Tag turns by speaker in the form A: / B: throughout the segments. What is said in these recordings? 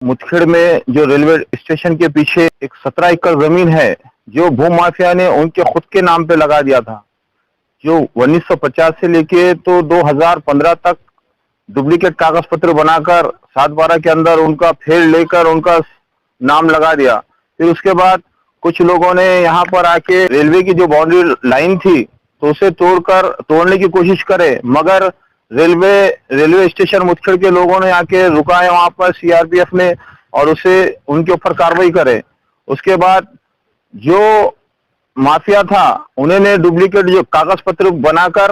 A: मुदखेड़ में जो railway station के पीछे एक 17 एकड़ जमीन है, जो भू माफिया ने उनके खुद के नाम पे लगा दिया था। जो 1950 से लेके तो 2015 तक डुप्लीकेट कागज पत्र बनाकर 7/12 के अंदर उनका फेर लेकर उनका नाम लगा दिया। फिर उसके बाद कुछ लोगों ने यहाँ पर आके रेलवे की जो बाउंड्री लाइन थी तो उसे तोड़ने की कोशिश करे, मगर रेलवे स्टेशन मुदखेड़ के लोगों ने आके रुकाए वहां पर सीआरपीएफ ने और उसे उनके ऊपर कार्रवाई करे। उसके बाद जो माफिया था उन्होंने डुप्लीकेट जो कागज पत्र बनाकर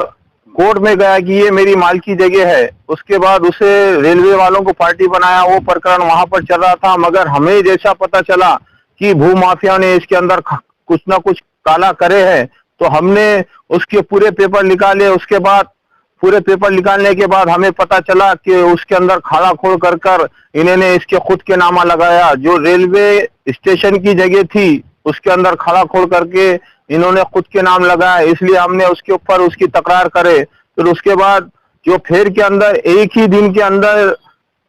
A: कोर्ट में गया कि ये मेरी माल की जगह है। उसके बाद उसे रेलवे वालों को पार्टी बनाया, वो प्रकरण वहां पर चल रहा था। मगर हमें जैसा पता चला कि भू माफिया ने इसके अंदर कुछ ना कुछ काला करे है, तो हमने उसके पूरे पेपर निकाले। उसके बाद पूरे पेपर निकालने के बाद हमें पता चला कि उसके अंदर खाड़ा खोल कर इन्होंने इसके खुद के नामा लगाया। जो रेलवे स्टेशन की जगह थी उसके अंदर खाड़ा खोल करके इन्होंने खुद के नाम लगाया, इसलिए हमने उसके ऊपर उसकी तकरार करे। फिर उसके बाद जो फेर के अंदर एक ही दिन के अंदर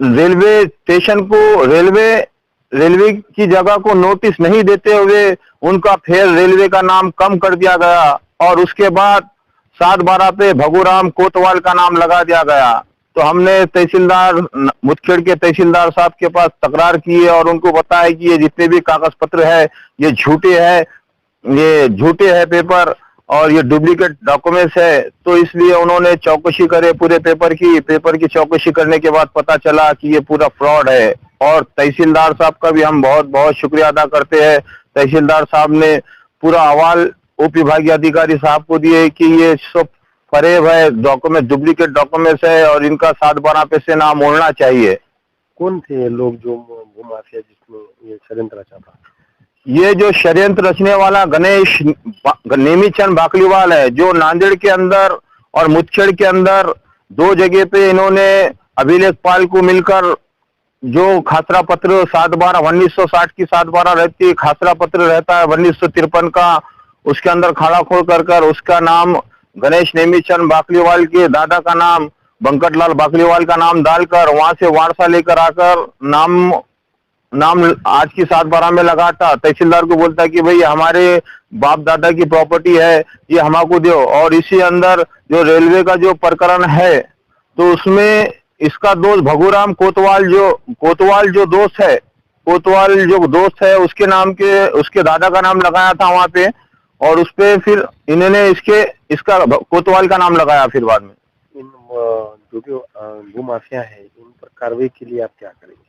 A: रेलवे स्टेशन को रेलवे की जगह को नोटिस नहीं देते हुए उनका फेर रेलवे का नाम कम कर दिया गया और उसके बाद 7/12 पे भगूराम कोतवाल का नाम लगा दिया गया। तो हमने मुदखेड़ के तहसीलदार साहब के पास तकरार की है और उनको बताया कि ये जितने भी कागज पत्र है ये झूठे है पेपर और ये डुप्लीकेट डॉक्यूमेंट्स है। तो इसलिए उन्होंने चौकसी करे पूरे पेपर की चौकसी करने के बाद पता चला कि ये पूरा फ्रॉड है। और तहसीलदार साहब का भी हम बहुत बहुत शुक्रिया अदा करते हैं। तहसीलदार साहब ने पूरा अहवाल उप विभागीय अधिकारी साहब को दिए कि ये सब फरेब है, डॉक्यूमेंट डुप्लीकेट डॉक्यूमेंट्स है और इनका 7/12 पे से नाम मोड़ना चाहिए।
B: कौन थे ये लोग जो भूमाफिया जिसमें ये षड्यंत्र रचा था?
A: ये जो षड्यंत्र रचने वाला गणेश नेमीचंद बाकलीवाल है, जो नांदेड़ के अंदर और मुदखेड़ के अंदर 2 जगह पे इन्होंने अभिलेखपाल को मिलकर जो खासरा पत्र 7/12 1960 की 7/12 रहती है, खासरा पत्र रहता है 1953 का, उसके अंदर खाड़ा खोल कर उसका नाम गणेश नेमीचंद बाकलीवाल के दादा का नाम बंकटलाल बाकलीवाल का नाम डालकर वहां से वारसा लेकर आकर नाम आज की 7/12 में लगाता। तहसीलदार को बोलता कि भाई हमारे बाप दादा की प्रॉपर्टी है, ये हमको दो। और इसी अंदर जो रेलवे का जो प्रकरण है तो उसमें इसका दोस्त भगूराम कोतवाल जो दोस्त है उसके नाम के उसके दादा का नाम लगाया था वहां पे और उस पे फिर इन्होंने इसका कोतवाल का नाम लगाया। फिर बाद में
B: इन जो भूमाफिया है इन पर कार्रवाई के लिए आप क्या करेंगे?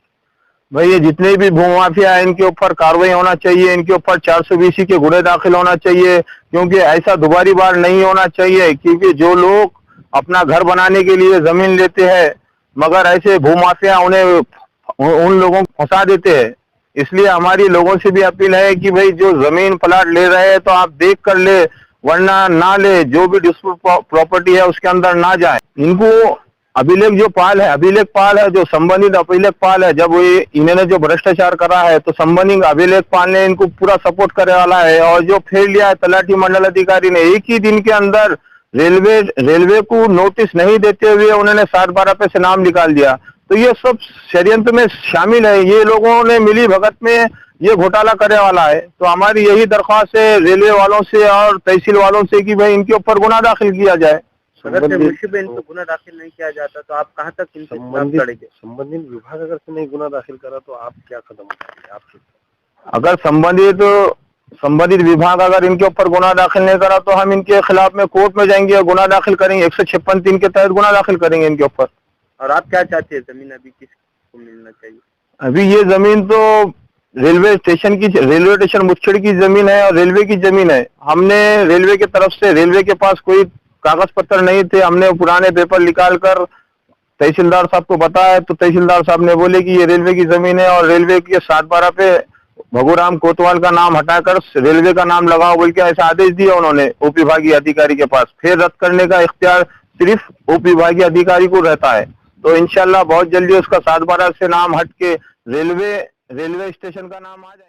A: भाई ये जितने भी भूमाफिया है इनके ऊपर कार्रवाई होना चाहिए, इनके ऊपर 420 के गुने दाखिल होना चाहिए, क्योंकि ऐसा दोबारी बार नहीं होना चाहिए। क्योंकि जो लोग अपना घर बनाने के लिए जमीन लेते हैं मगर ऐसे भूमाफिया उन लोगों को फंसा देते हैं। इसलिए हमारी लोगों से भी अपील है कि भाई जो जमीन प्लाट ले रहे हैं तो आप देख कर ले, वरना ना ले। जो भी डिस्प्यूट प्रॉपर्टी है उसके अंदर ना जाए। इनको अभिलेखपाल है जो संबंधित अभिलेखपाल है, जब इन्होंने जो भ्रष्टाचार करा है तो संबंधित अभिलेखपाल ने इनको पूरा सपोर्ट करने वाला है। और जो फेर लिया है तलाठी मंडल अधिकारी ने, एक ही दिन के अंदर रेलवे को नोटिस नहीं देते हुए उन्होंने 7/12 पे से नाम निकाल दिया। तो ये सब षड्यंत्र में शामिल है। ये लोगों ने मिली भगत में ये घोटाला करने वाला है। तो हमारी यही दरख्वास्त है रेलवे वालों से और तहसील वालों से कि भाई इनके ऊपर गुना दाखिल किया जाए।
C: अगर इन पर गुना दाखिल नहीं किया जाता तो आप कहाँ तक इनसे लड़ेंगे?
B: संबंधित विभाग अगर से नहीं गुना दाखिल करा तो आप क्या कदम उठाएंगे? आप
A: अगर संबंधित विभाग अगर इनके ऊपर गुना दाखिल नहीं करा तो हम इनके खिलाफ में कोर्ट में जाएंगे और गुना दाखिल करेंगे। 156(3) के तहत गुना दाखिल करेंगे इनके ऊपर।
C: और आप क्या चाहते हैं, जमीन अभी किसको मिलना चाहिए?
A: अभी ये जमीन तो रेलवे स्टेशन मुदखेड़ की जमीन है और रेलवे की जमीन है। हमने रेलवे की तरफ से, रेलवे के पास कोई कागज पत्र नहीं थे, हमने पुराने पेपर निकाल कर तहसीलदार साहब को बताया तो तहसीलदार साहब ने बोले कि ये रेलवे की जमीन है और रेलवे के 7/12 पे भगूराम कोतवाल का नाम हटाकर रेलवे का नाम लगाओ बोल के ऐसा आदेश दिया उन्होंने उप विभागीय अधिकारी के पास। फिर रद्द करने का इख्तियार सिर्फ उप विभागीय अधिकारी को रहता है। तो इंशाल्लाह बहुत जल्दी उसका 7/12 से नाम हट के रेलवे स्टेशन का नाम आ जाए।